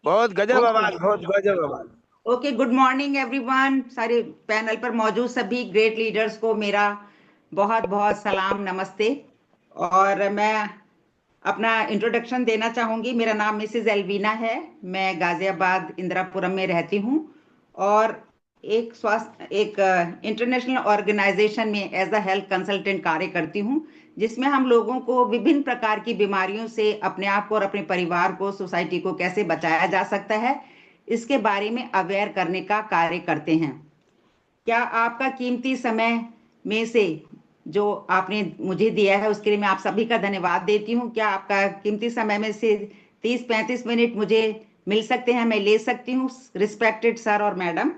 बहुत गजब ओके। आवाज, बहुत गजब आवाज। Okay, good morning everyone. सारे पैनल पर मौजूद सभी ग्रेट लीडर्स को मेरा बहुत बहुत सलाम, नमस्ते। और मैं अपना इंट्रोडक्शन देना चाहूंगी। मेरा नाम मिसेस एल्वीना है। मैं गाजियाबाद इंदिरापुरम में रहती हूँ और एक इंटरनेशनल ऑर्गेनाइजेशन में एज अ हेल्थ कंसल्टेंट कार्य करती हूँ, जिसमें हम लोगों को विभिन्न प्रकार की बीमारियों से अपने आप को और अपने परिवार को, सोसाइटी को कैसे बचाया जा सकता है, इसके बारे में अवेयर करने का कार्य करते हैं। क्या आपका कीमती समय में से जो आपने मुझे दिया है उसके लिए मैं आप सभी का धन्यवाद देती हूँ। क्या आपका कीमती समय में से 30-35 मिनट मुझे मिल सकते हैं, मैं ले सकती हूँ, रिस्पेक्टेड सर और मैडम?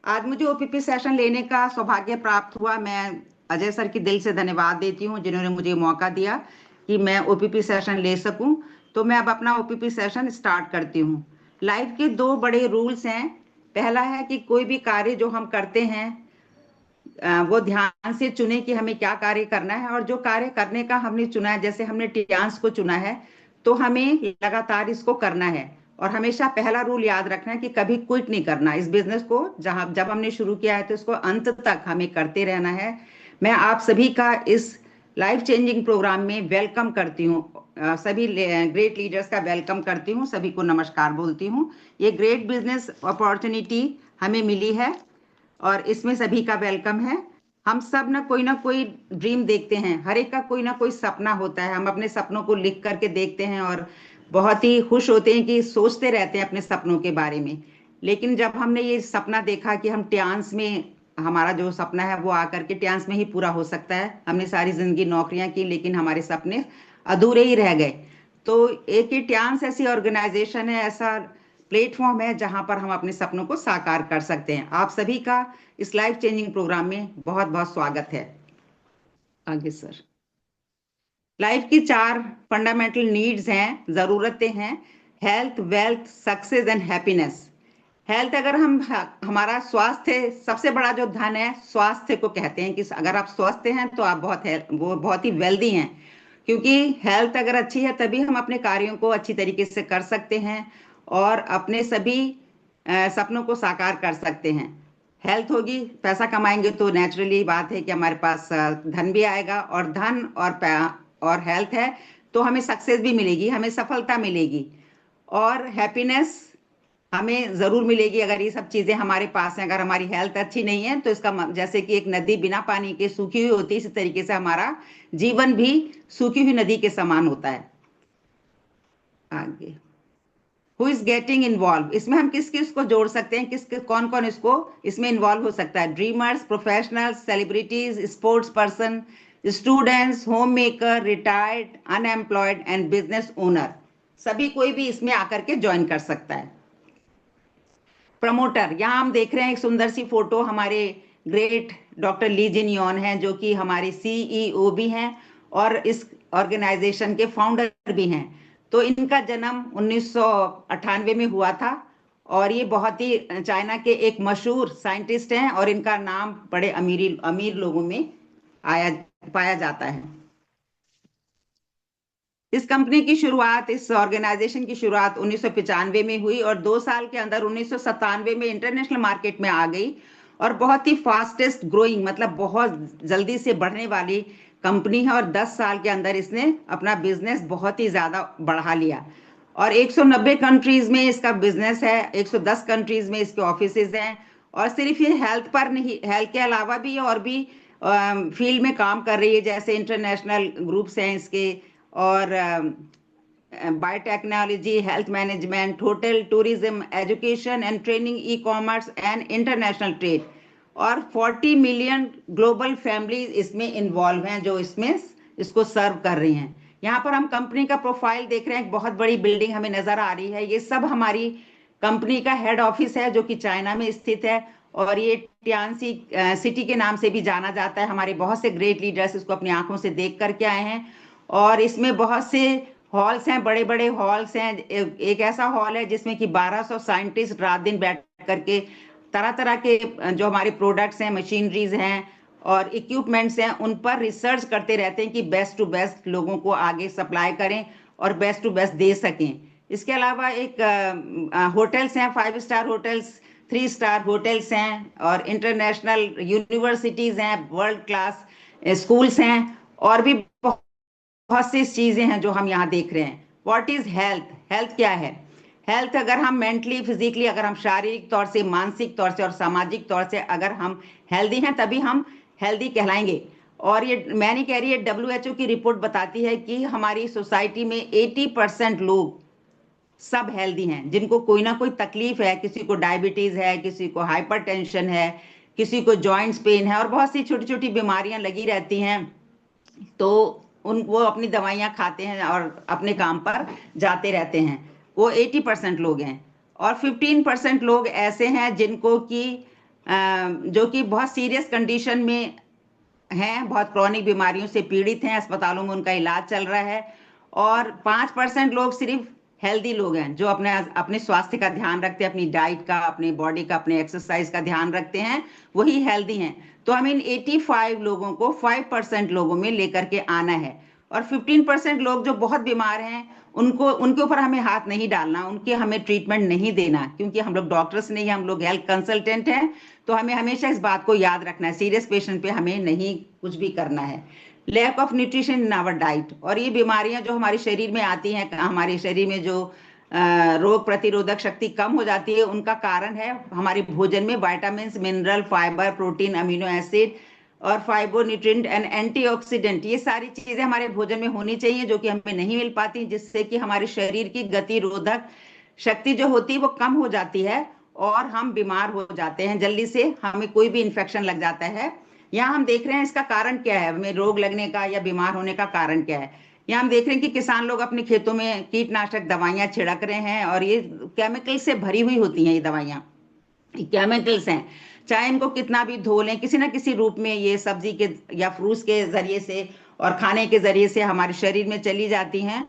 आज मुझे ओपीपी सेशन लेने का सौभाग्य प्राप्त हुआ। मैं अजय सर की दिल से धन्यवाद देती हूँ जिन्होंने मुझे मौका दिया कि मैं ओपीपी सेशन ले सकूं। तो मैं अब अपना ओपीपी सेशन स्टार्ट करती हूँ। लाइफ के दो बड़े रूल्स हैं। पहला है कि कोई भी कार्य जो हम करते हैं वो ध्यान से चुने कि हमें क्या कार्य करना है, और जो कार्य करने का हमने चुना है, जैसे हमने टियांस को चुना है, तो हमें लगातार इसको करना है। और हमेशा पहला रूल याद रखना है कि कभी क्विट नहीं करना इस बिजनेस को। जहां जब हमने शुरू किया है तो इसको अंत तक हमें करते रहना है। मैं आप सभी का इस लाइफ चेंजिंग प्रोग्राम में वेलकम करती हूँ। सभी ग्रेट लीडर्स का वेलकम करती हूँ, सभी को नमस्कार बोलती हूँ। ये ग्रेट बिजनेस अपॉर्चुनिटी हमें मिली है और इसमें सभी का वेलकम है। हम सब ना कोई ड्रीम देखते हैं, हर एक का कोई ना कोई सपना होता है। हम अपने सपनों को लिख करके देखते हैं और बहुत ही खुश होते हैं कि सोचते रहते हैं अपने सपनों के बारे में। लेकिन जब हमने ये सपना देखा कि हम ट्यांस में, हमारा जो सपना है वो आकर के ट्यांस में ही पूरा हो सकता है। हमने सारी जिंदगी नौकरियां की लेकिन हमारे सपने अधूरे ही रह गए। तो एक ही ट्यांस ऐसी ऑर्गेनाइजेशन है, ऐसा प्लेटफॉर्म है जहां पर हम अपने सपनों को साकार कर सकते हैं। आप सभी का इस लाइफ चेंजिंग प्रोग्राम में बहुत बहुत स्वागत है। आगे सर। लाइफ की 4 फंडामेंटल नीड्स हैं, जरूरतें हैं: health, wealth, success and happiness. Health, अगर हम हमारा स्वास्थ्य, सबसे बड़ा जो धन है स्वास्थ्य को कहते हैं कि अगर आप स्वस्थ हैं तो आप वो बहुत ही वेल्दी हैं। क्योंकि हेल्थ अगर अच्छी है तभी हम अपने कार्यों को अच्छी तरीके से कर सकते हैं और अपने सभी सपनों को साकार कर सकते हैं। हेल्थ होगी, पैसा कमाएंगे तो नेचुरली बात है कि हमारे पास धन भी आएगा, और धन और हेल्थ है तो हमें सक्सेस भी मिलेगी, हमें सफलता मिलेगी और हैप्पीनेस हमें जरूर मिलेगी अगर ये सब चीजें हमारे पास हैं। अगर हमारी हेल्थ अच्छी नहीं है तो इसका जैसे कि एक नदी बिना पानी के सूखी हुई होती है, इसी तरीके से हमारा जीवन भी सूखी हुई नदी के समान होता है। आगे, हु इज गेटिंग इन्वॉल्व, इसमें हम किस किस को जोड़ सकते हैं, किस कौन कौन इसको इसमें इन्वॉल्व हो सकता है? Dreamers, professionals, celebrities, sports person, students, home maker, retired, unemployed and business owner, सभी कोई भी इसमें आकर के ज्वाइन कर सकता है। प्रमोटर, यहाँ हम देख रहे हैं एक सुंदर सी फोटो, हमारे ग्रेट डॉक्टर ली जिन यॉन हैं जो कि हमारे सीईओ भी हैं और इस ऑर्गेनाइजेशन के फाउंडर भी हैं। तो इनका जन्म 1998 में हुआ था और ये बहुत ही चाइना के एक मशहूर साइंटिस्ट हैं और इनका नाम बड़े अमीर लोगों में आया पाया जाता है। इस कंपनी की शुरुआत, इस ऑर्गेनाइजेशन की शुरुआत 1995 में हुई और 2 साल के अंदर 1997 में इंटरनेशनल मार्केट में आ गई और बहुत ही फास्टेस्ट ग्रोइंग, मतलब बहुत जल्दी से बढ़ने वाली कंपनी है। और 10 साल के अंदर इसने अपना बिजनेस बहुत ही ज्यादा बढ़ा लिया और 190 कंट्रीज में इसका बिजनेस है, 110 कंट्रीज में इसके ऑफिसेज हैं। और सिर्फ ये हेल्थ पर नहीं, हेल्थ के अलावा भी और भी फील्ड में काम कर रही है, जैसे इंटरनेशनल ग्रुप्स हैं इसके, और biotechnology, health management, hotel, tourism, education and training, e commerce and international trade. और 40 मिलियन ग्लोबल फैमिली इसमें इन्वॉल्व हैं जो इसमें इसको सर्व कर रही हैं। यहाँ पर हम कंपनी का प्रोफाइल देख रहे हैं, एक बहुत बड़ी बिल्डिंग हमें नजर आ रही है। ये सब हमारी कंपनी का हेड ऑफिस है जो कि चाइना में स्थित है और ये टियानसी सिटी के नाम से भी जाना जाता है। हमारे बहुत से ग्रेट लीडर्स इसको अपनी आंखों से देख करके आए हैं और इसमें बहुत से हॉल्स हैं, बड़े बड़े हॉल्स हैं। एक ऐसा हॉल है जिसमें कि 1200 साइंटिस्ट रात दिन बैठ करके तरह तरह के जो हमारे प्रोडक्ट्स हैं, मशीनरीज हैं और इक्विपमेंट्स हैं, उन पर रिसर्च करते रहते हैं कि बेस्ट टू बेस्ट लोगों को आगे सप्लाई करें और बेस्ट टू बेस्ट दे सकें। इसके अलावा एक होटल्स हैं, 5 स्टार होटल्स, 3 स्टार होटल्स हैं, और इंटरनेशनल यूनिवर्सिटीज हैं, वर्ल्ड क्लास स्कूल्स हैं, और भी बहुत सी चीजें हैं जो हम यहाँ देख रहे हैं। What is health? हेल्थ क्या है? हेल्थ, अगर हम मेंटली, फिजिकली, अगर हम शारीरिक तौर से, मानसिक तौर से और सामाजिक तौर से अगर हम हेल्दी हैं, तभी हम हेल्दी कहलाएंगे। और ये मैं नहीं कह रही है, WHO की रिपोर्ट बताती है कि हमारी सोसाइटी में 80% लोग सब हेल्दी हैं, जिनको कोई ना कोई तकलीफ है, किसी को डायबिटीज है, किसी को हाइपरटेंशन है, किसी को जॉइंट्स पेन है, और बहुत सी छोटी छोटी बीमारियां लगी रहती हैं। तो वो अपनी दवाइयां खाते हैं और अपने काम पर जाते रहते हैं। वो 80% लोग हैं। और 15% लोग ऐसे हैं जिनको कि जो कि बहुत सीरियस कंडीशन में हैं, बहुत क्रॉनिक बीमारियों से पीड़ित हैं, अस्पतालों में उनका इलाज चल रहा है। और 5% लोग सिर्फ हेल्दी लोग हैं, जो अपने अपने स्वास्थ्य का ध्यान रखते हैं, अपनी डाइट का, अपने बॉडी का, अपने एक्सरसाइज का ध्यान रखते हैं, वही हेल्दी हैं। तो हमें इन 85 लोगों को 5% लोगों में लेकर के आना है। और 15% लोग जो बहुत बीमार हैं, उनको, उनके ऊपर हमें हाथ नहीं डालना, उनके हमें ट्रीटमेंट नहीं देना, क्योंकि हम लोग डॉक्टर्स नहीं, हम लोग हेल्थ कंसल्टेंट हैं। तो हमें हमेशा इस बात को याद रखना है, सीरियस पेशेंट पे हमें नहीं कुछ भी करना है। Lack of nutrition in our diet, और ये बीमारियां जो हमारे शरीर में आती हैं, हमारे शरीर में जो रोग प्रतिरोधक शक्ति कम हो जाती है, उनका कारण है हमारे भोजन में vitamin, mineral, fibre, protein, amino acid और फाइबोन्यूट्रिएंट एंड एंटीऑक्सीडेंट। ये सारी चीजें हमारे भोजन में होनी चाहिए, जो कि हमें नहीं मिल पाती, जिससे कि हमारे शरीर की गतिरोधक शक्ति जो होती है वो कम हो जाती है, और हम बीमार हो जाते हैं जल्दी से, हमें कोई भी इंफेक्शन लग जाता है। यहाँ हम देख रहे हैं इसका कारण क्या है, हमें रोग लगने का या बीमार होने का कारण क्या है। यहाँ हम देख रहे हैं कि किसान लोग अपने खेतों में कीटनाशक दवाइयां छिड़क रहे हैं, और ये केमिकल से भरी हुई होती हैं। ये दवाइयां केमिकल्स हैं, चाहे इनको कितना भी धो लें, किसी ना किसी रूप में ये सब्जी के या फ्रूट्स के जरिए से और खाने के जरिए से हमारे शरीर में चली जाती हैं।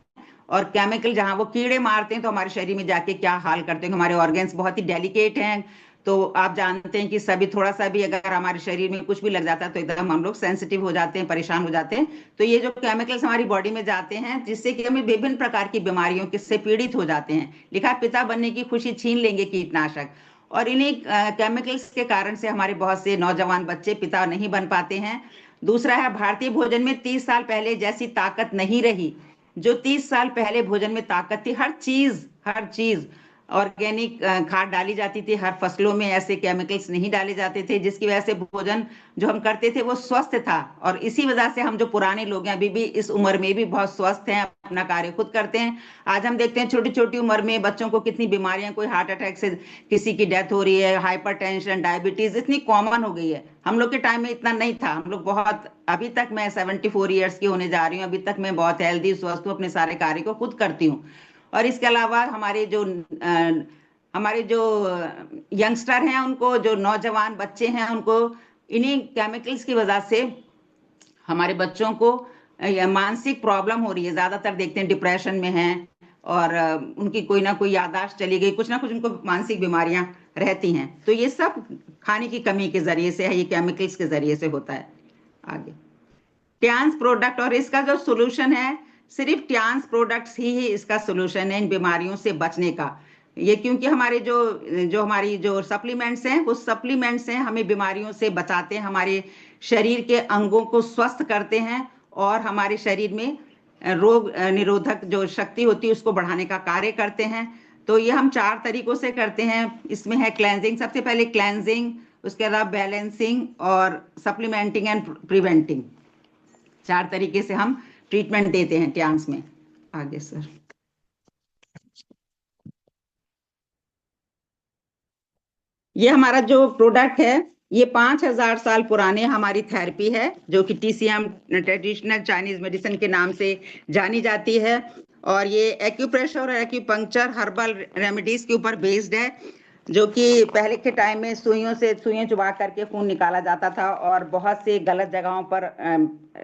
और केमिकल जहां वो कीड़े मारते हैं, तो हमारे शरीर में जाके क्या हाल करते हैं। हमारे ऑर्गन्स बहुत ही डेलिकेट हैं, तो आप जानते हैं कि सभी थोड़ा सा भी अगर हमारे शरीर में कुछ भी लग जाता है, तो एकदम हम लोग सेंसिटिव हो जाते हैं, परेशान हो जाते हैं। तो ये जो केमिकल्स हमारी बॉडी में जाते हैं, जिससे कि हमें विभिन्न प्रकार की बीमारियों से पीड़ित हो जाते हैं। लिखा, पिता बनने की खुशी छीन लेंगे कीटनाशक। और इन्हीं केमिकल्स के कारण से हमारे बहुत से नौजवान बच्चे पिता नहीं बन पाते हैं। दूसरा है, भारतीय भोजन में 30 साल पहले जैसी ताकत नहीं रही। जो 30 साल पहले भोजन में ताकत थी, हर चीज ऑर्गेनिक खाद डाली जाती थी, हर फसलों में ऐसे केमिकल्स नहीं डाले जाते थे, जिसकी वजह से भोजन जो हम करते थे वो स्वस्थ था। और इसी वजह से हम जो पुराने लोग हैं, अभी भी इस उम्र में भी बहुत स्वस्थ हैं, अपना कार्य खुद करते हैं। आज हम देखते हैं छोटी छोटी उम्र में बच्चों को कितनी बीमारियां, कोई हार्ट अटैक से किसी की डेथ हो रही है, हाइपरटेंशन, डायबिटीज इतनी कॉमन हो गई है। हम लोग के टाइम में इतना नहीं था। हम लोग बहुत, अभी तक मैं 74 ईयर्स की होने जा रही हूँ, अभी तक मैं बहुत हेल्दी, स्वस्थ हूँ, अपने सारे कार्य को खुद करती हूँ। और इसके अलावा हमारे जो यंगस्टर हैं, उनको, जो नौजवान बच्चे हैं, उनको इन्हीं केमिकल्स की वजह से हमारे बच्चों को मानसिक प्रॉब्लम हो रही है। ज्यादातर देखते हैं डिप्रेशन में हैं, और उनकी कोई ना कोई याददाश्त चली गई, कुछ ना कुछ उनको मानसिक बीमारियां रहती हैं। तो ये सब खाने की कमी के जरिए से है, ये केमिकल्स के जरिए से होता है। आगे ट्रांस प्रोडक्ट, और इसका जो सोल्यूशन है, सिर्फ ट्रांस प्रोडक्ट्स ही इसका सोल्यूशन है इन बीमारियों से बचने का। ये क्योंकि हमारे हमारी जो सप्लीमेंट्स हैं, वो सप्लीमेंट्स हैं, हमें बीमारियों से बचाते हैं, हमारे शरीर के अंगों को स्वस्थ करते हैं, और हमारे शरीर में रोग निरोधक जो शक्ति होती है उसको बढ़ाने का कार्य करते हैं। तो ये हम 4 तरीकों से करते हैं। इसमें है क्लेंजिंग, सबसे पहले क्लेंजिंग, उसके बाद बैलेंसिंग और सप्लीमेंटिंग एंड प्रिवेंटिंग। 4 तरीके से हम ट्रीटमेंट देते हैं ट्रांस में। आगे सर, ये हमारा जो प्रोडक्ट है, ये 5000 साल पुराने हमारी थेरेपी है, जो कि TCM, ट्रेडिशनल चाइनीज मेडिसिन के नाम से जानी जाती है। और ये एक्यूप्रेशर और एक्यूपंक्चर हर्बल रेमेडीज के ऊपर बेस्ड है, जो कि पहले के टाइम में सुइयों चुबा करके खून निकाला जाता था, और बहुत से गलत जगहों पर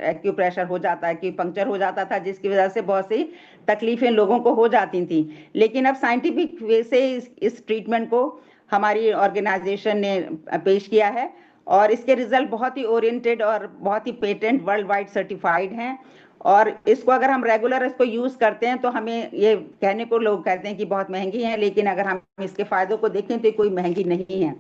एक्यूप्रेशर हो जाता है, एक्यूपंक्चर हो जाता था, जिसकी वजह से बहुत सी तकलीफें लोगों को हो जाती थी। लेकिन अब साइंटिफिक वे से इस ट्रीटमेंट को हमारी ऑर्गेनाइजेशन ने पेश किया है, और इसके रिजल्ट बहुत ही ओरिएंटेड और बहुत ही पेटेंट वर्ल्ड वाइड सर्टिफाइड हैं। और इसको अगर हम रेगुलर इसको यूज करते हैं तो हमें ये कहने को लोग कहते हैं कि बहुत महंगी है, लेकिन अगर हम इसके फायदों को देखें तो कोई महंगी नहीं है।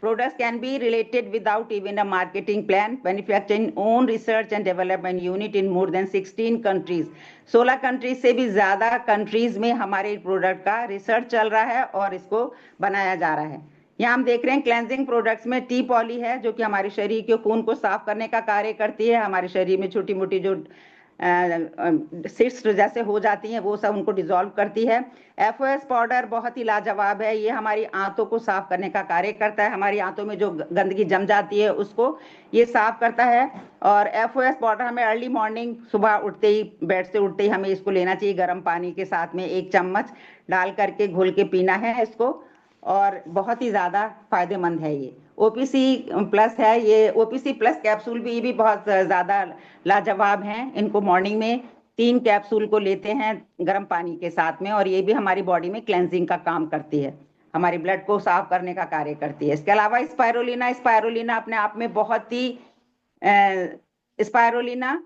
Products can be related without even a marketing plan, manufacturing own research and development unit in more than 16 countries. 16 countries से भी ज्यादा कंट्रीज में हमारे प्रोडक्ट का रिसर्च चल रहा है और इसको बनाया जा रहा है। यहाँ हम देख रहे हैं क्लेंजिंग प्रोडक्ट्स में टी पॉली है, जो कि हमारे शरीर के खून को साफ करने का कार्य करती है। हमारे शरीर में छोटी मोटी जो सिस्ट जैसे हो जाती हैं वो सब उनको डिसॉल्व करती है। एफओएस पाउडर बहुत ही लाजवाब है, ये हमारी आंतों को साफ करने का कार्य करता है। हमारी आंतों में जो गंदगी जम जाती है उसको ये साफ करता है। और एफओएस पाउडर हमें अर्ली मॉर्निंग सुबह उठते ही, बेड से उठते ही हमें इसको लेना चाहिए गर्म पानी के साथ में 1 चम्मच डाल करके घोल के पीना है इसको, और बहुत ही ज्यादा फायदेमंद है ये। ओपीसी प्लस है, ये ओपीसी प्लस कैप्सूल भी, ये भी बहुत ज्यादा लाजवाब हैं। इनको मॉर्निंग में 3 कैप्सूल को लेते हैं गर्म पानी के साथ में, और ये भी हमारी बॉडी में क्लेंजिंग का काम करती है, हमारी ब्लड को साफ करने का कार्य करती है। इसके अलावा स्पायरुलिना, स्पायरुलिना अपने आप में बहुत ही स्पायरुलिना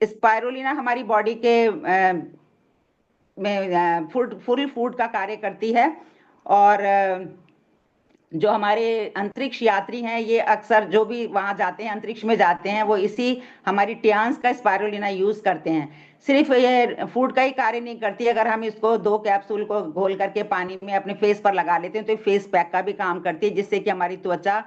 स्पायरुलिना हमारी बॉडी के में फुल फूड का कार्य करती है। और जो हमारे अंतरिक्ष यात्री हैं, ये अक्सर जो भी वहां जाते हैं, अंतरिक्ष में जाते हैं, वो इसी हमारी ट्यान्स का स्पायरुलिना यूज करते हैं। सिर्फ ये फूड का ही कार्य नहीं करती, अगर हम इसको 2 कैप्सूल को घोल करके पानी में अपने फेस पर लगा लेते हैं तो फेस पैक का भी काम करती है, जिससे कि हमारी त्वचा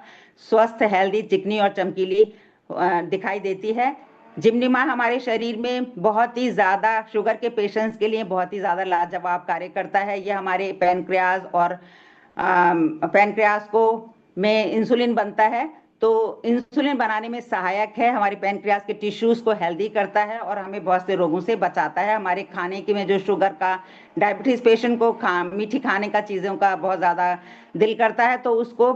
स्वस्थ, हेल्दी, चिकनी और चमकीली दिखाई देती है। जिमनीमा हमारे शरीर में बहुत ही ज्यादा शुगर के पेशेंट्स के लिए बहुत ही ज्यादा लाजवाब कार्य करता है। ये हमारे पैनक्रियाज और पैनक्रियाज को में इंसुलिन बनता है, तो इंसुलिन बनाने में सहायक है। हमारे पैनक्रियाज के टिश्यूज को हेल्दी करता है और हमें बहुत से रोगों से बचाता है। हमारे खाने के में जो शुगर का, डायबिटीज पेशेंट को मीठी खाने का चीजों का बहुत ज्यादा दिल करता है, तो उसको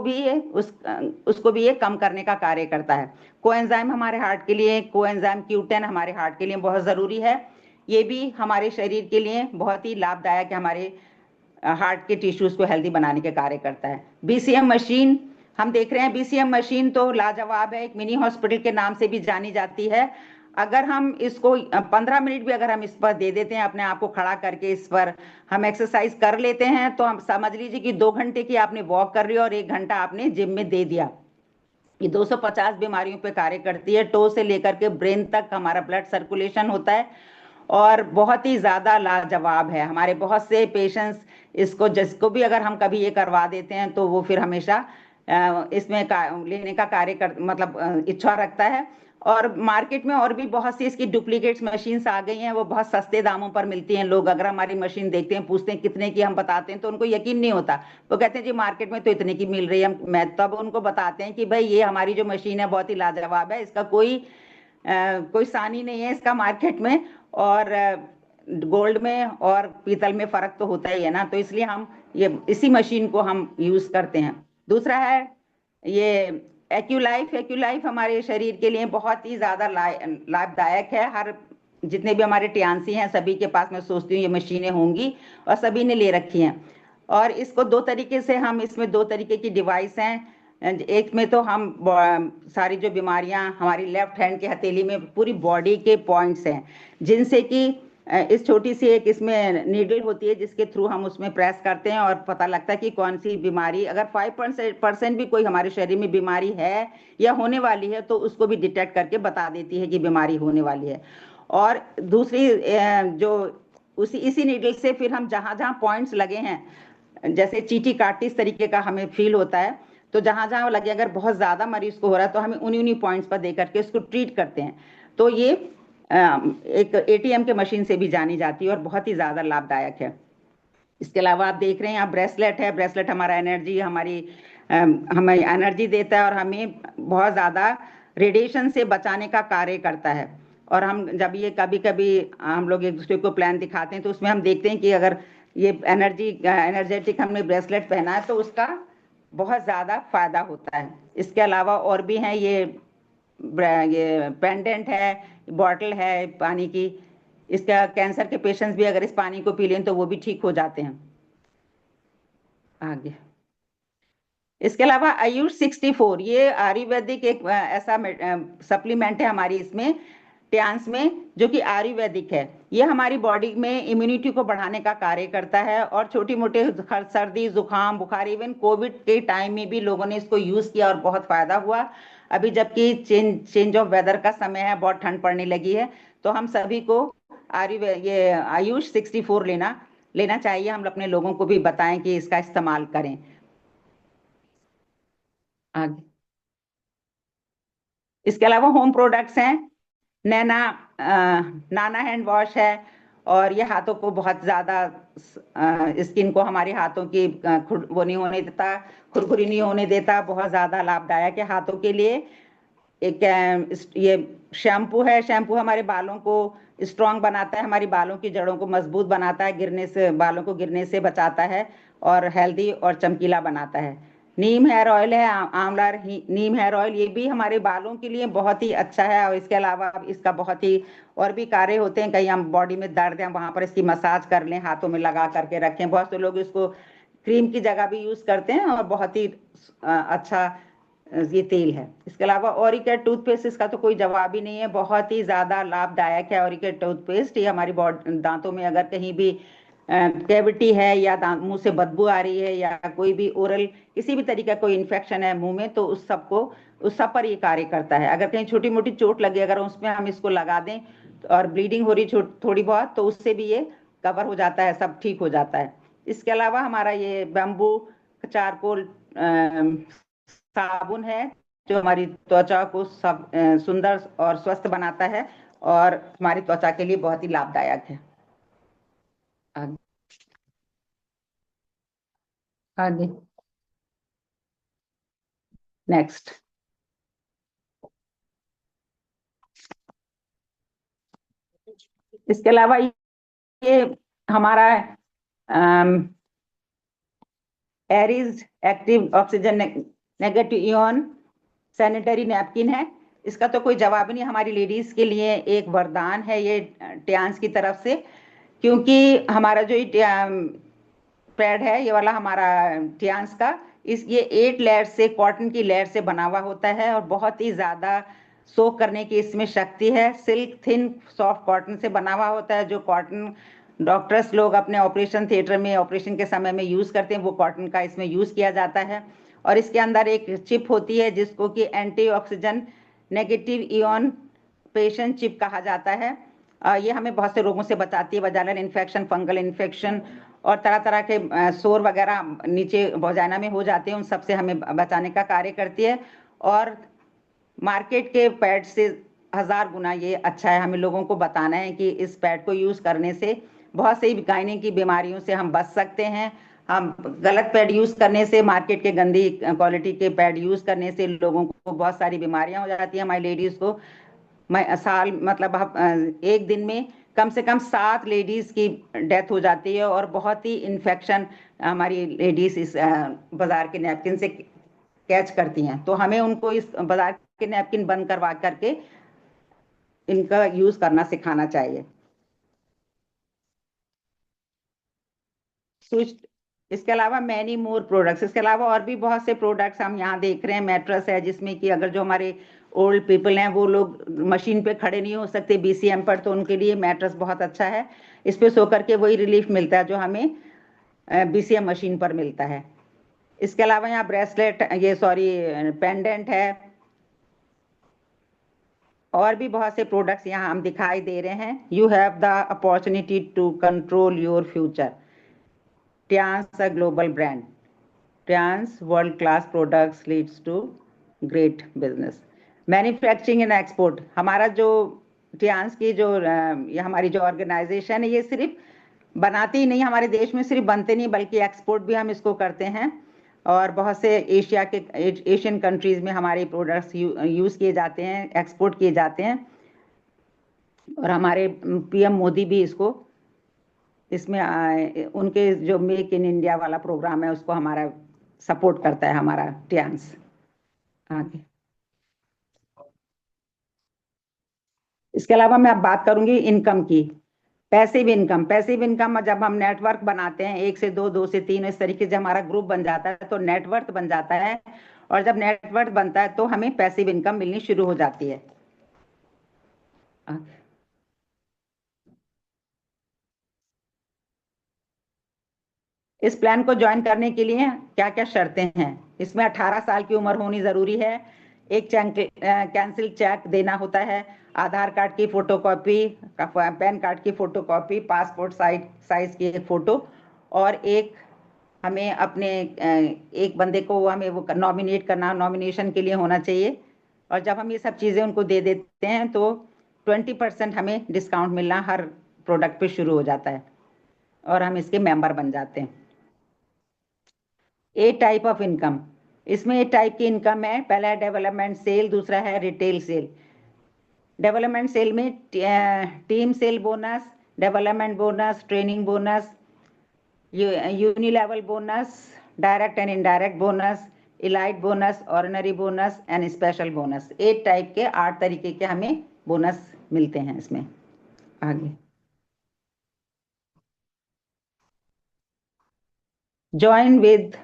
भी ये कम करने का कार्य करता है। कोएंजाइम हमारे हार्ट के लिए, कोएंजाइम Q10 हमारे हार्ट के लिए बहुत जरूरी है। ये भी हमारे शरीर के लिए बहुत ही लाभदायक है, हमारे हार्ट के टिश्यूज को हेल्दी बनाने के कार्य करता है। बीसीएम मशीन हम देख रहे हैं, बीसीएम मशीन तो लाजवाब है, एक मिनी हॉस्पिटल के नाम से भी जानी जाती है। अगर हम इसको 15 मिनट भी अगर हम इस पर दे देते हैं, अपने आप को खड़ा करके इस पर हम एक्सरसाइज कर लेते हैं, तो हम समझ लीजिए कि 2 घंटे की आपने वॉक कर रही हो और 1 घंटा आपने जिम में दे दिया। ये 250 बीमारियों पे कार्य करती है। टो से लेकर के ब्रेन तक हमारा ब्लड सर्कुलेशन होता है और बहुत ही ज्यादा लाजवाब है। हमारे बहुत से पेशेंट्स इसको, जिसको भी अगर हम कभी ये करवा देते हैं तो वो फिर हमेशा इसमें लेने का कार्य मतलब इच्छा रखता है। और मार्केट में और भी बहुत सी इसकी डुप्लीकेट्स मशीन्स आ गई हैं, वो बहुत सस्ते दामों पर मिलती हैं। लोग अगर हमारी मशीन देखते हैं, पूछते हैं कितने की, हम बताते हैं तो उनको यकीन नहीं होता। वो कहते हैं जी मार्केट में तो इतने की मिल रही है। मैं तब उनको बताते हैं कि भाई ये हमारी जो मशीन है बहुत ही लाजवाब है, इसका कोई सानी नहीं है इसका मार्केट में। और गोल्ड में और पीतल में फर्क तो होता ही है ना, तो इसलिए हम ये इसी मशीन को हम यूज करते हैं। दूसरा है ये एक्यूलाइफ। एक्यूलाइफ हमारे शरीर के लिए बहुत ही ज्यादा लाभदायक है। हर जितने भी हमारे टियान्सी हैं सभी के पास मैं सोचती हूँ ये मशीनें होंगी और सभी ने ले रखी हैं। और इसको 2 तरीके से हम, इसमें 2 तरीके की डिवाइस हैं। एक में तो हम सारी जो बीमारियां हमारी लेफ्ट हैंड की हथेली में पूरी बॉडी के पॉइंट्स हैं, जिनसे कि इस छोटी सी एक इसमें नीडल होती है जिसके थ्रू हम उसमें प्रेस करते हैं और पता लगता है कि कौन सी बीमारी, अगर 5% भी कोई हमारे शरीर में बीमारी है या होने वाली है तो उसको भी डिटेक्ट करके बता देती है कि बीमारी होने वाली है। और दूसरी जो इसी नीडल से फिर हम जहां जहां पॉइंट्स लगे हैं, जैसे चींटी काटती इस तरीके का हमें फील होता है, तो जहां जहां लगे, अगर बहुत ज्यादा मरीज को हो रहा है तो हमें उन्हीं पॉइंट्स पर दे करके उसको ट्रीट करते हैं। तो ये एक एटीएम के मशीन से भी जानी जाती है और बहुत ही ज्यादा लाभदायक है। इसके अलावा आप देख रहे हैं यहाँ ब्रेसलेट है। ब्रेसलेट हमारा एनर्जी, हमें एनर्जी देता है और हमें बहुत ज्यादा रेडिएशन से बचाने का कार्य करता है। और हम जब ये कभी कभी हम लोग एक दूसरे को प्लान दिखाते हैं तो उसमें हम देखते हैं कि अगर ये एनर्जेटिक हमने ब्रेसलेट पहना है तो उसका बहुत ज्यादा फायदा होता है। इसके अलावा और भी हैं, ये पेंडेंट है, बॉटल है पानी की। इसका कैंसर के पेशेंट्स भी अगर इस पानी को पी लें तो वो भी ठीक हो जाते हैं। आगे इसके अलावा आयुष 64 ये आयुर्वेदिक एक ऐसा सप्लीमेंट है हमारी इसमें ट्यांस में, जो कि आयुर्वेदिक है। ये हमारी बॉडी में इम्यूनिटी को बढ़ाने का कार्य करता है और छोटी मोटे सर्दी जुकाम बुखार, इवन कोविड के टाइम में भी लोगों ने इसको यूज किया और बहुत फायदा हुआ। अभी जबकि चेंज ऑफ वेदर का समय है, बहुत ठंड पड़ने लगी है, तो हम सभी को ये आयुष 64 लेना लेना चाहिए। हम अपने लोगों को भी बताएं कि इसका इस्तेमाल करें। आगे इसके अलावा होम प्रोडक्ट्स हैं, नैना नाना हैंड वॉश है, और ये हाथों को बहुत ज्यादा स्किन को, हमारे हाथों की वो नहीं होने देता, खुरखुरी नहीं होने देता, बहुत ज्यादा लाभदायक है हाथों के लिए। एक ये शैम्पू है, शैम्पू हमारे बालों को स्ट्रांग बनाता है, हमारी बालों की जड़ों को मजबूत बनाता है, गिरने से बालों को गिरने से बचाता है और हेल्दी और चमकीला बनाता है। नीम हेयर ऑयल है, आंवला नीम हेयर ऑयल, ये भी हमारे बालों के लिए बहुत ही अच्छा है। और इसके अलावा इसका बहुत ही और भी कार्य होते हैं, कहीं हम बॉडी में दर्द है वहां पर इसकी मसाज कर लें, हाथों में लगा करके रखें। बहुत से लोग इसको क्रीम की जगह भी यूज करते हैं और बहुत ही अच्छा ये तेल है। इसके अलावा ओरिकेट टूथपेस्ट, इसका तो कोई जवाब ही नहीं है, बहुत ही ज्यादा लाभदायक है ओरिकेट टूथपेस्ट। ये हमारी दांतों में अगर कहीं भी कैविटी है या दांत मुंह से बदबू आ रही है या कोई भी ओरल किसी भी तरीके का कोई इन्फेक्शन है मुंह में, तो उस सब पर ये कार्य करता है। अगर कहीं छोटी मोटी चोट लगे, अगर उसमें हम इसको लगा दें और ब्लीडिंग हो रही थोड़ी बहुत, तो उससे भी ये कवर हो जाता है, सब ठीक हो जाता है। इसके अलावा हमारा ये बैम्बू चारकोल साबुन है, जो हमारी त्वचा को सब सुंदर और स्वस्थ बनाता है और हमारी त्वचा के लिए बहुत ही लाभदायक है। आगे आगे नेक्स्ट। इसके अलावा ये हमारा एरिज active oxygen negative ion sanitary napkin है। इसका तो कोई जवाब नहीं, हमारी लेडीज के लिए एक वरदान है ये ट्यांस की तरफ से, क्योंकि हमारा जो पैड है ये वाला हमारा ट्यांस का, ये 8 लेयर से, कॉटन की लेयर से बना हुआ होता है और बहुत ही ज्यादा सोक करने की इसमें शक्ति है। सिल्क थिन सॉफ्ट कॉटन से बना हुआ होता है, जो कॉटन डॉक्टर्स लोग अपने ऑपरेशन थिएटर में ऑपरेशन के समय में यूज करते हैं, वो कॉटन का इसमें यूज किया जाता है। और इसके अंदर एक चिप होती है जिसको कि anti oxygen negative ion patient chip कहा जाता है। ये हमें बहुत से रोगों से बचाती है, वजाइनल इन्फेक्शन, फंगल इन्फेक्शन और तरह तरह के सोर वगैरह नीचे वजाइना में हो जाते हैं, उन सब से हमें बचाने का कार्य करती है। और मार्केट के पैड से 1000 गुना ये अच्छा है। हमें लोगों को बताना है कि इस पैड को यूज करने से बहुत सी गायने की बीमारियों से हम बच सकते हैं। हम गलत पैड यूज करने से, मार्केट के गंदी क्वालिटी के पैड यूज करने से लोगों को बहुत सारी बीमारियां हो जाती है। हमारी लेडीज को मैं साल मतलब एक दिन में कम से कम 7 लेडीज की डेथ हो जाती है और बहुत ही इन्फेक्शन हमारी लेडीज इस बाजार के नैपकिन से कैच करती हैं। तो हमें उनको इस बाजार के नैपकिन बंद करवा करके इनका यूज करना सिखाना चाहिए। स्विच इसके अलावा मैनी मोर प्रोडक्ट्स, इसके अलावा और भी बहुत से प्रोडक्ट्स हम यहाँ देख रहे हैं। मैट्रेस है, जिसमें कि अगर जो हमारे ओल्ड पीपल हैं वो लोग मशीन पे खड़े नहीं हो सकते बीसीएम पर, तो उनके लिए मैट्रेस बहुत अच्छा है। इस पे सो करके वही रिलीफ मिलता है जो हमें बीसीएम मशीन पर मिलता है। इसके अलावा यहाँ ब्रेसलेट, ये सॉरी पेंडेंट है, और भी बहुत से प्रोडक्ट्स यहाँ हम दिखाई दे रहे हैं। You have the opportunity to control your future, Tiens a global brand, Tiens world class products leads to great business. Manufacturing and export, हमारा जो ट्यांस की जो ये हमारी जो ऑर्गेनाइजेशन है, ये सिर्फ बनाती ही नहीं, हमारे देश में सिर्फ बनते नहीं बल्कि एक्सपोर्ट भी हम इसको करते हैं। और बहुत से एशियन कंट्रीज में हमारे प्रोडक्ट्स यूज किए जाते हैं, एक्सपोर्ट किए जाते हैं। और हमारे पीएम मोदी भी इसको इसमें उनके जो मेक इन इंडिया वाला प्रोग्राम है उसको हमारा सपोर्ट करता है हमारा ट्यांस। आगे इसके अलावा मैं अब बात करूंगी इनकम की। पैसिव इनकम जब हम नेटवर्क बनाते हैं 1 से 2, 2 से 3, इस तरीके से हमारा ग्रुप बन जाता है तो नेटवर्क बन जाता है, और जब नेटवर्क बनता है तो हमें पैसिव इनकम मिलनी शुरू हो जाती है। इस प्लान को ज्वाइन करने के लिए क्या क्या शर्तें हैं? इसमें 18 साल की उम्र होनी जरूरी है, एक कैंसिल चेक देना होता है, आधार कार्ड की फोटोकॉपी, पैन कार्ड की फोटोकॉपी, पासपोर्ट साइज की एक फोटो, और एक हमें अपने एक बंदे को हमें वो नॉमिनेट करना, नॉमिनेशन के लिए होना चाहिए। और जब हम ये सब चीज़ें उनको दे देते हैं तो 20% हमें डिस्काउंट मिलना हर प्रोडक्ट पे शुरू हो जाता है, और हम इसके मेंबर बन जाते हैं। ए टाइप ऑफ इनकम, इसमें एक टाइप की इनकम है, पहला है डेवलपमेंट सेल, दूसरा है रिटेल सेल। डेवलपमेंट सेल में team sale bonus, development bonus, training bonus, unilevel bonus, direct and indirect bonus, elite bonus, ordinary bonus and special bonus. 8 type के 8 तरीके के हमें बोनस मिलते हैं इसमें। आगे join with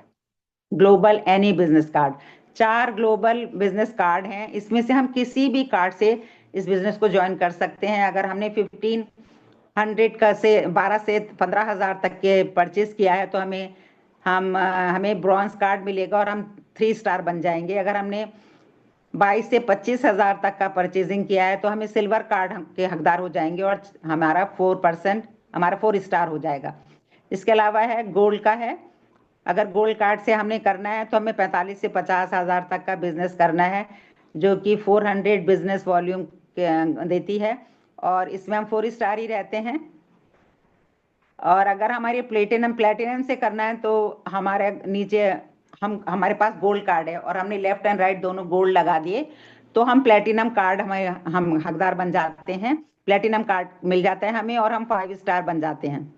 global any business card, 4 global business card हैं, इसमें से हम किसी भी कार्ड से इस बिजनेस को ज्वाइन कर सकते हैं। अगर हमने 1500 का से 12 से 15,000 तक के परचेज किया है तो हमें ब्रॉन्ज कार्ड मिलेगा और हम 3 स्टार बन जाएंगे। अगर हमने 22 से 25,000 तक का परचेजिंग किया है तो हमें सिल्वर कार्ड के हकदार हो जाएंगे और हमारा 4 स्टार हो जाएगा। इसके अलावा है गोल्ड का है, अगर गोल्ड कार्ड से हमने करना है तो हमें 45 से 50,000 तक का बिजनेस करना है, जो कि 400 बिजनेस वॉल्यूम देती है, और इसमें हम 4 स्टार ही रहते हैं। और अगर हमारे प्लेटिनम से करना है तो हमारे नीचे हमारे पास गोल्ड कार्ड है और हमने लेफ्ट एंड राइट दोनों गोल्ड लगा दिए तो हम प्लेटिनम कार्ड हम हकदार बन जाते हैं, प्लेटिनम कार्ड मिल जाता है हमें और हम 5 स्टार बन जाते हैं।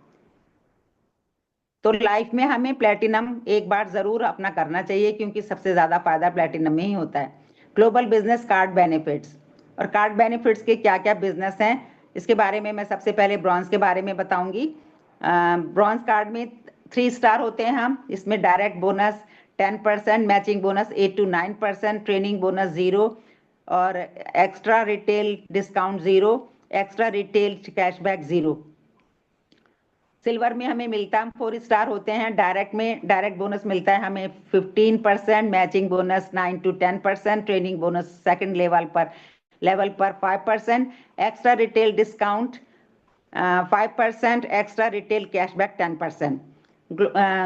तो लाइफ में हमें प्लेटिनम एक बार जरूर अपना करना चाहिए क्योंकि सबसे ज्यादा फायदा प्लेटिनम में ही होता है। ग्लोबल बिजनेस कार्ड बेनिफिट्स, और कार्ड बेनिफिट्स के क्या क्या बिजनेस हैं इसके बारे में मैं सबसे पहले ब्रॉन्ज के बारे में बताऊंगी। ब्रॉन्ज कार्ड में 3 स्टार होते हैं हम, इसमें direct bonus 10%, matching bonus 8 to 9%, training bonus 0, और extra retail discount 0, extra retail cashback 0। Silver में हमें मिलता है, हम 4 स्टार होते हैं, डायरेक्ट बोनस मिलता है हमें 15%, matching bonus 9 to 10%, training bonus second level पर 5%, extra retail discount 5%, extra retail cashback 10%।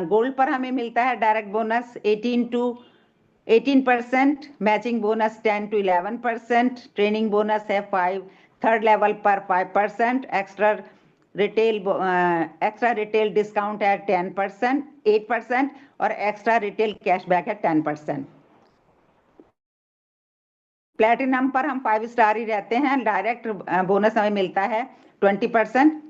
Gold पर हमें मिलता है direct bonus 18%, matching bonus 10 to 11%, training bonus है 5, थर्ड लेवल पर 5%, एक्स्ट्रा रिटेल डिस्काउंट है 10%, 8%, और एक्स्ट्रा रिटेल कैशबैक है 10%। प्लेटिनम पर हम 5 स्टार ही रहते हैं, डायरेक्ट बोनस हमें मिलता है 20%,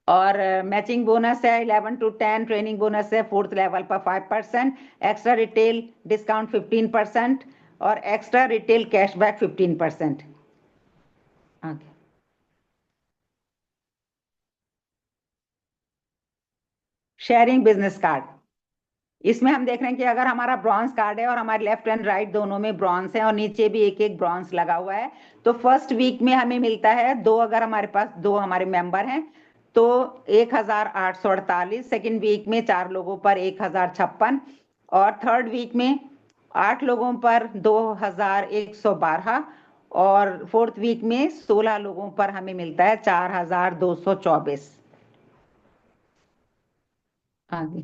और मैचिंग बोनस है 11 to 10, ट्रेनिंग बोनस है 4th लेवल पर 5%, एक्स्ट्रा रिटेल डिस्काउंट 15%, और एक्स्ट्रा रिटेल कैशबैक 15%। आगे शेयरिंग बिजनेस कार्ड, इसमें हम देख रहे हैं कि अगर हमारा ब्रॉन्ज कार्ड है और हमारे लेफ्ट एंड राइट दोनों में ब्रॉन्ज है और नीचे भी एक एक ब्रॉन्ज लगा हुआ है तो फर्स्ट वीक में हमें मिलता है 2, अगर हमारे पास 2 हमारे मेंबर हैं तो 1,848, सेकेंड वीक में 4 लोगों पर 1,056, और थर्ड वीक में 8 लोगों पर 2,112, और फोर्थ वीक में 16 लोगों पर हमें मिलता है 4,224। आगे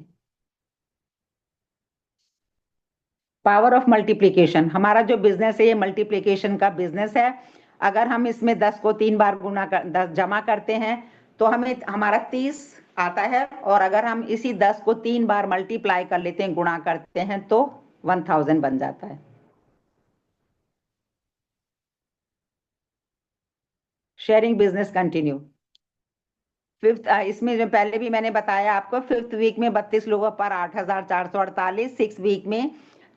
पावर ऑफ मल्टीप्लीकेशन, हमारा जो बिजनेस है ये मल्टीप्लीकेशन का बिजनेस है। अगर हम इसमें 10 को 3 बार 10 जमा करते हैं तो हमें हमारा 30 आता है, और अगर हम इसी 10 को 3 बार मल्टीप्लाई कर लेते हैं, गुणा करते हैं तो 1000 बन जाता है। शेयरिंग बिजनेस कंटिन्यू, फिफ्थ इसमें जो पहले भी मैंने बताया आपको, 5th वीक में 32 लोगों पर 8,448, 6th वीक में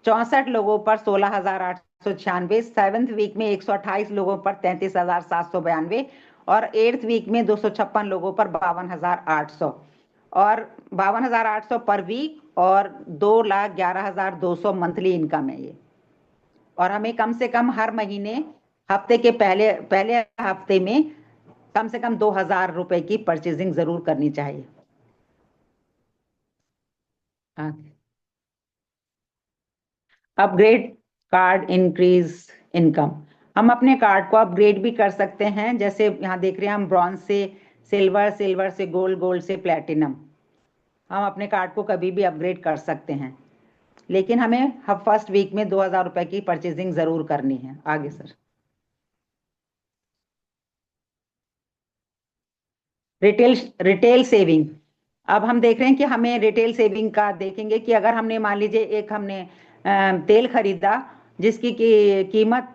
64 लोगों पर 16,896, 7th वीक में 128 लोगों पर 33,792, और 8th वीक में 256 लोगों पर 52,800 और 52,800 पर वीक और 2,11,200 मंथली इनकम है ये। और हमें कम से कम हर महीने हफ्ते के पहले हफ्ते में कम से कम 2,000 रुपए की परचेजिंग जरूर करनी चाहिए। Upgrade card increase income. हम अपने कार्ड को अपग्रेड भी कर सकते हैं, जैसे यहाँ देख रहे हैं हम ब्रॉन्ज से सिल्वर, सिल्वर से गोल्ड, गोल्ड से प्लेटिनम। हम अपने कार्ड को कभी भी अपग्रेड कर सकते हैं, लेकिन हमें फर्स्ट वीक में 2,000 रुपए की परचेजिंग जरूर करनी है। आगे सर। Retail saving. अब हम देख रहे हैं कि हमें रिटेल सेविंग का देखेंगे कि अगर हमने मान लीजिए एक हमने तेल खरीदा जिसकी कीमत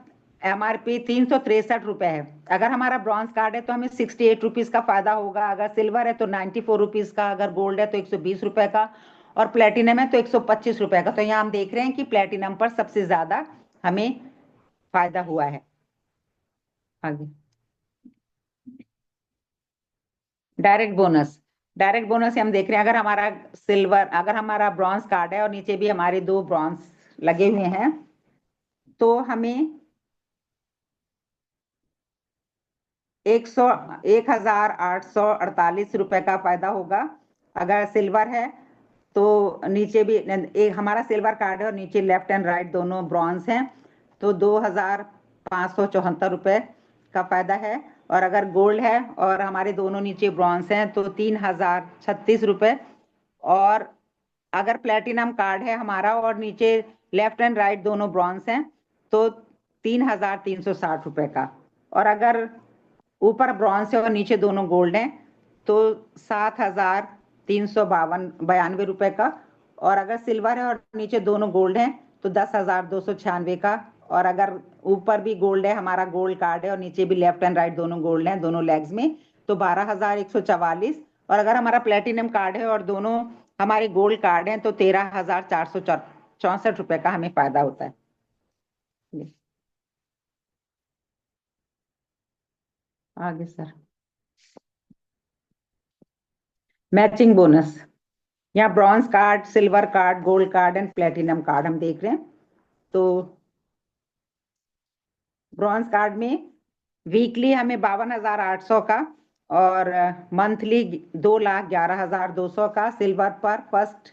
MRP 363 रुपए है। अगर हमारा ब्रॉन्ज कार्ड है तो हमें 68 रुपीज का फायदा होगा, अगर सिल्वर है तो 94 रुपीज का, अगर गोल्ड है तो 120 रुपए का, और प्लेटिनम है तो 125 रुपए का। तो यहाँ हम देख रहे हैं कि प्लेटिनम पर सबसे ज्यादा हमें फायदा हुआ है। आगे डायरेक्ट बोनस। डायरेक्ट बोनस से हम देख रहे हैं अगर हमारा सिल्वर, अगर हमारा ब्रॉन्ज कार्ड है और नीचे भी हमारे 2 ब्रॉन्ज लगे हुए हैं तो हमें 1,848 रुपए का फायदा होगा। अगर सिल्वर है तो नीचे भी एक हमारा सिल्वर कार्ड है और नीचे लेफ्ट एंड राइट दोनों ब्रॉन्ज हैं तो 2,574 रुपए का फायदा है। और अगर गोल्ड है और हमारे दोनों नीचे ब्रॉन्ज हैं तो 3,036 रुपए। और अगर प्लेटिनम कार्ड है हमारा और नीचे लेफ्ट एंड राइट दोनों ब्रॉन्ज हैं तो 3,360 रुपए का। और अगर ऊपर ब्रॉन्ज है और नीचे दोनों गोल्ड हैं तो 7,392 रुपए का। और अगर सिल्वर है और नीचे दोनों गोल्ड हैं तो 10,296 का। और अगर ऊपर भी गोल्ड है, हमारा गोल्ड कार्ड है और नीचे भी लेफ्ट एंड राइट दोनों गोल्ड हैं दोनों लेग्स में, तो 12,144। और अगर हमारा प्लेटिनम कार्ड है और दोनों हमारे गोल्ड कार्ड हैं तो 13,464 रुपए का हमें फायदा होता है। आगे सर। Matching bonus. यहाँ bronze card, silver card, gold card and platinum card हम देख रहे हैं। तो ब्रॉन्ज कार्ड में वीकली हमें 52,800 का और मंथली 2,11,200 का। सिल्वर पर फर्स्ट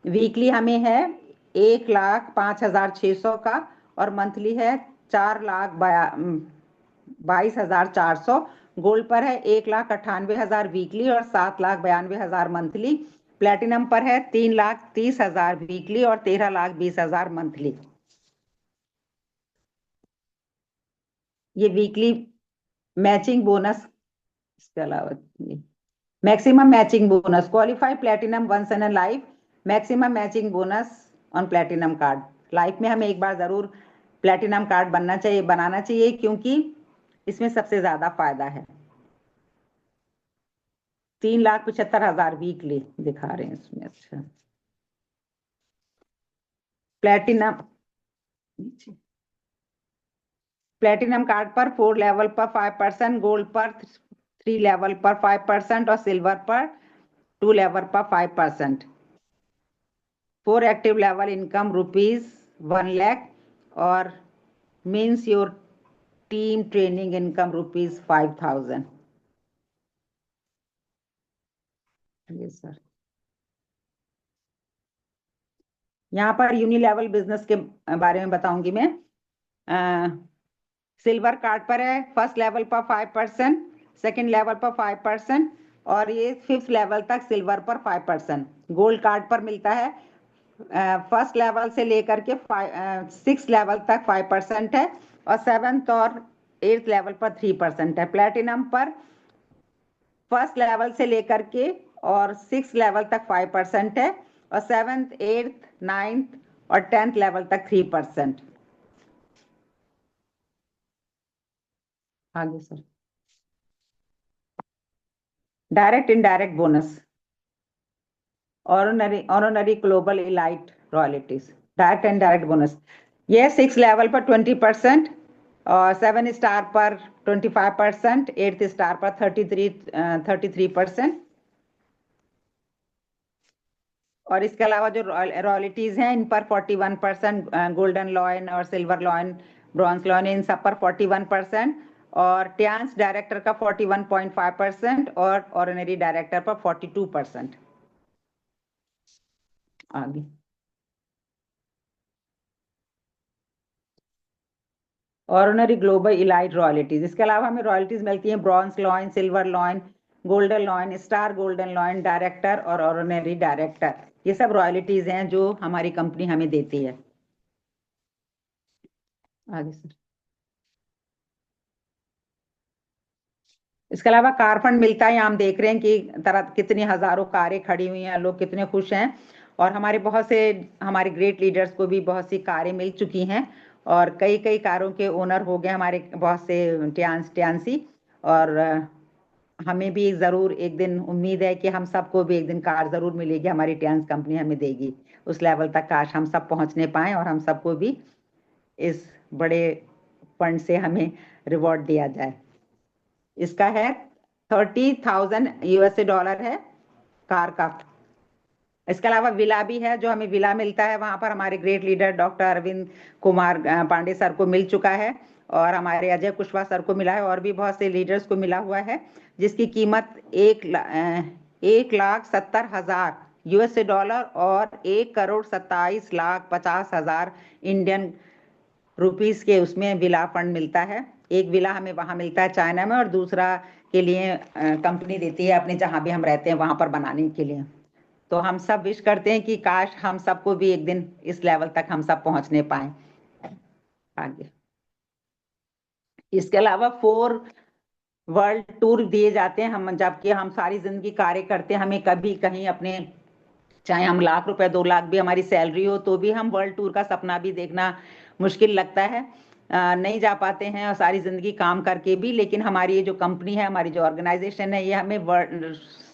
वीकली हमें है 1,05,600 का और मंथली है 4,22,400। गोल्ड पर है 1,98,000 वीकली और 7,92,000 मंथली। प्लेटिनम पर है 3,30,000 वीकली और 13,20,000 मंथली। ये वीकली मैचिंग बोनस। इसके अलावा maximum matching bonus, qualify platinum once in life, maximum matching bonus on platinum card. Life में हमें एक बार जरूर प्लेटिनम कार्ड बनाना चाहिए क्योंकि इसमें सबसे ज्यादा फायदा है। 3,75,000 वीकली दिखा रहे हैं इसमें। अच्छा, प्लेटिनम कार्ड पर 4 लेवल पर 5%, गोल्ड पर 3 लेवल पर 5% और सिल्वर पर 2 लेवल पर 5%। 4 एक्टिव लेवल इनकम ₹1 लाख और means your team training income ₹5,000। ये सर। यहाँ पर यूनिलेवल बिजनेस के बारे में बताऊंगी मैं। सिल्वर कार्ड पर है फर्स्ट लेवल पर 5%, सेकंड लेवल पर 5% और ये 5th लेवल तक सिल्वर पर 5%। गोल्ड कार्ड पर मिलता है फर्स्ट लेवल से लेकर के 6th लेवल तक 5% है और 7th और 8th लेवल पर 3% है। प्लेटिनम पर फर्स्ट लेवल से लेकर के और 6th लेवल तक 5% है और 7th, 8th, 9th और 10th लेवल तक 3%। आगे sir. Direct indirect bonus, honorary global elite royalties, direct and direct bonus. ये 6 लेवल पर 20%, और 7 स्टार पर 25%, 8th स्टार पर 33%। और इसके अलावा जो रॉयल्टीज हैं इन पर 41%, गोल्डन लॉयन और सिल्वर लॉयन, ब्रॉन्ज लॉयन, इन सब पर 41%, और ट्यांस डायरेक्टर का 41.5% और ऑर्डिनरी डायरेक्टर पर 42%। आगे ऑर्डिनरी ग्लोबल इलाइट रॉयल्टीज, इसके अलावा हमें रॉयल्टीज मिलती हैं bronze lion, silver lion, golden lion, star golden lion, director और ऑर्डिनरी डायरेक्टर। ये सब रॉयल्टीज हैं जो हमारी कंपनी हमें देती है। आगे सर। इसके अलावा कार फंड मिलता है, हम देख रहे हैं कि तरह कितनी हजारों कारें खड़ी हुई हैं, लोग कितने खुश हैं। और हमारे बहुत से हमारे ग्रेट लीडर्स को भी बहुत सी कारें मिल चुकी हैं, और कई कई कारों के ओनर हो गए हमारे बहुत से ट्यांसी। और हमें भी जरूर एक दिन उम्मीद है कि हम सबको भी एक दिन कार जरूर मिलेगी, हमारी ट्यांस कंपनी हमें देगी। उस लेवल तक काश हम सब पहुंचने पाए और हम सबको भी इस बड़े फंड से हमें रिवॉर्ड दिया जाए। इसका है $30,000 है कार का। इसके अलावा विला भी है, जो हमें विला मिलता है वहां पर हमारे great leader doctor Arvind Kumar Pandey sir को मिल चुका है, और हमारे अजय कुशवाहा सर को मिला है, और भी बहुत से लीडर्स को मिला हुआ है, जिसकी कीमत 1,70,000 और 1,27,50,000 इंडियन रुपीस के उसमें विला फंड मिलता है। एक विला हमें वहां मिलता है चाइना में, और दूसरा के लिए कंपनी देती है अपने जहां भी हम रहते हैं वहां पर बनाने के लिए। तो हम सब विश करते हैं कि काश हम सबको भी एक दिन इस लेवल तक हम सब पहुंचने पाए। आगे इसके अलावा 4 वर्ल्ड टूर दिए जाते हैं, हम जबकि हम सारी जिंदगी कार्य करते हैं, हमें कभी कहीं अपने, चाहे हम लाख रुपए 2 लाख भी हमारी सैलरी हो, तो भी हम वर्ल्ड टूर का सपना भी देखना मुश्किल लगता है, नहीं जा पाते हैं और सारी जिंदगी काम करके भी। लेकिन हमारी ये जो कंपनी है, हमारी जो ऑर्गेनाइजेशन है, ये हमें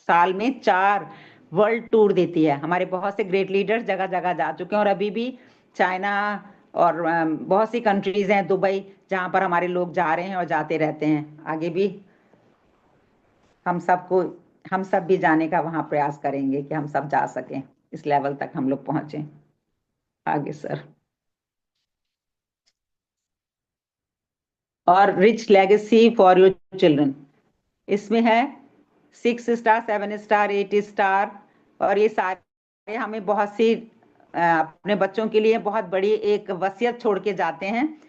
साल में 4 वर्ल्ड टूर देती है। हमारे बहुत से ग्रेट लीडर्स जगह जगह जा चुके हैं, और अभी भी चाइना और बहुत सी कंट्रीज हैं, दुबई, जहां पर हमारे लोग जा रहे हैं और जाते रहते हैं। आगे भी हम सब भी जाने का वहां प्रयास करेंगे कि हम सब जा सकें, इस लेवल तक हम लोग पहुंचे। आगे सर। और rich legacy for your children, इसमें है 6 स्टार, 7 स्टार, 8 स्टार, और ये सारे हमें बहुत सी अपने बच्चों के लिए बहुत बड़ी एक वसीयत छोड़ के जाते हैं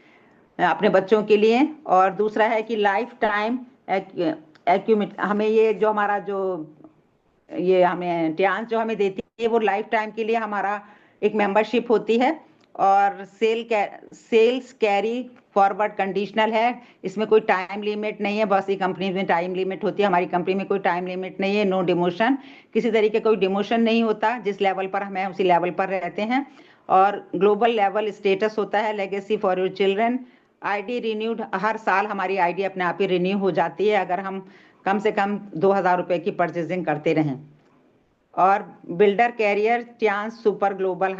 अपने बच्चों के लिए। और दूसरा है कि लाइफ टाइम एक्यूमिट, हमें ये जो हमारा जो ये हमें ट्यांस जो हमें देती है, वो लाइफ टाइम के लिए हमारा एक मेंबरशिप होती है, और सेल्स कैरी फॉरवर्ड कंडीशनल है। इसमें कोई टाइम लिमिट नहीं है, बहुत सी कंपनी में टाइम लिमिट होती है, हमारी कंपनी में कोई टाइम लिमिट नहीं है। नो डिमोशन, किसी तरीके कोई डिमोशन नहीं होता, जिस लेवल पर हमें उसी लेवल पर रहते हैं। और ग्लोबल लेवल स्टेटस होता है legacy for your children. ID renewed, हर साल हमारी आईडी अपने आप ही रिन्यू हो जाती है, अगर हम कम से कम 2,000 रुपए की परचेजिंग करते रहें। और builder career chance super global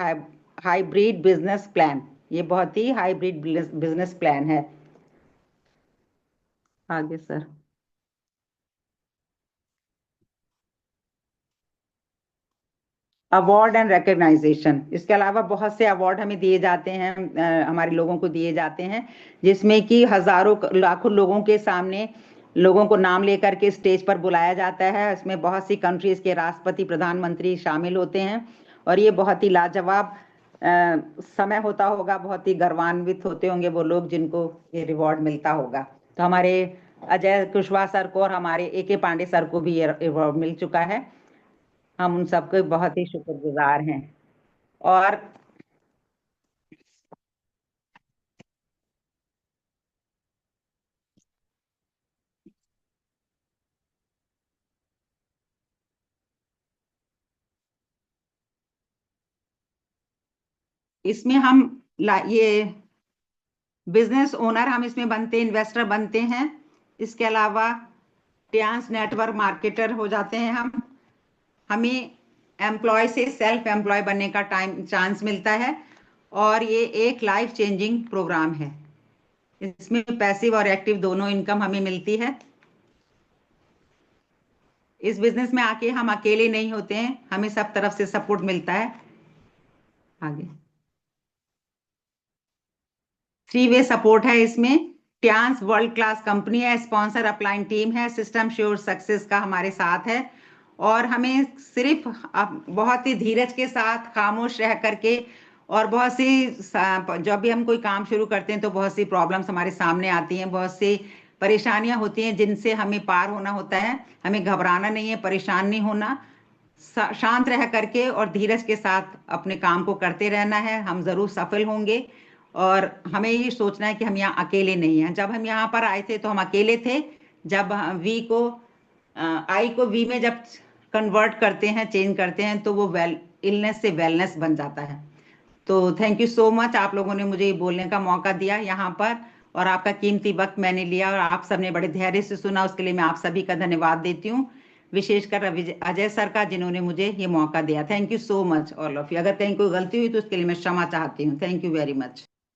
hybrid business plan, ये बहुत ही हाइब्रिड बिजनेस प्लान है। आगे सर। अवार्ड एंड रिकग्नाइजेशन, इसके अलावा बहुत से अवार्ड हमें दिए जाते हैं, हमारे लोगों को दिए जाते हैं, जिसमें कि हजारों लाखों लोगों के सामने लोगों को नाम लेकर के स्टेज पर बुलाया जाता है। इसमें बहुत सी कंट्रीज के राष्ट्रपति, प्रधानमंत्री शामिल होते हैं, और ये बहुत ही लाजवाब समय होता होगा, बहुत ही गर्वान्वित होते होंगे वो लोग जिनको ये रिवॉर्ड मिलता होगा। तो हमारे अजय कुशवाहा सर को और हमारे AK पांडे सर को भी ये रिवॉर्ड मिल चुका है, हम उन सबके बहुत ही शुक्रगुजार हैं। और इसमें हम ये बिजनेस ओनर हम इसमें बनते हैं, इन्वेस्टर बनते हैं। इसके अलावा ट्रांस नेटवर्क मार्केटर हो जाते हैं हम। हमें एम्प्लॉय से सेल्फ एम्प्लॉय बनने का टाइम चांस मिलता है, और ये एक लाइफ चेंजिंग प्रोग्राम है। इसमें पैसिव और एक्टिव दोनों इनकम हमें मिलती है। इस बिजनेस में आके हम अकेले नहीं होते हैं, हमें सब तरफ से सपोर्ट मिलता है। आगे 3 वे सपोर्ट है इसमें। ट्यांस वर्ल्ड क्लास कंपनी है, स्पॉन्सर अपलाइन टीम है, सिस्टम श्योर सक्सेस का हमारे साथ है। और हमें सिर्फ बहुत ही धीरज के साथ खामोश रह करके, और बहुत सी जब भी हम कोई काम शुरू करते हैं तो बहुत सी प्रॉब्लम्स हमारे सामने आती हैं, बहुत सी परेशानियां होती हैं जिनसे हमें पार होना होता है। हमें घबराना नहीं है, परेशान नहीं होना, शांत रह करके और धीरज के साथ अपने काम को करते रहना है। हम जरूर सफल होंगे। और हमें ये सोचना है कि हम यहाँ अकेले नहीं हैं। जब हम यहाँ पर आए थे तो हम अकेले थे। जब वी को आई को वी में जब कन्वर्ट करते हैं, चेंज करते हैं, तो वो इलनेस से वेलनेस बन जाता है। तो थैंक यू सो मच, आप लोगों ने मुझे बोलने का मौका दिया यहाँ पर, और आपका कीमती वक्त मैंने लिया और आप सबने बड़े धैर्य से सुना, उसके लिए मैं आप सभी का धन्यवाद देती हूँ। विशेषकर अजय सर का, जिन्होंने मुझे ये मौका दिया। Thank you so much all of you. अगर कहीं कोई गलती हुई तो उसके लिए मैं क्षमा चाहती हूँ। Thank you very much.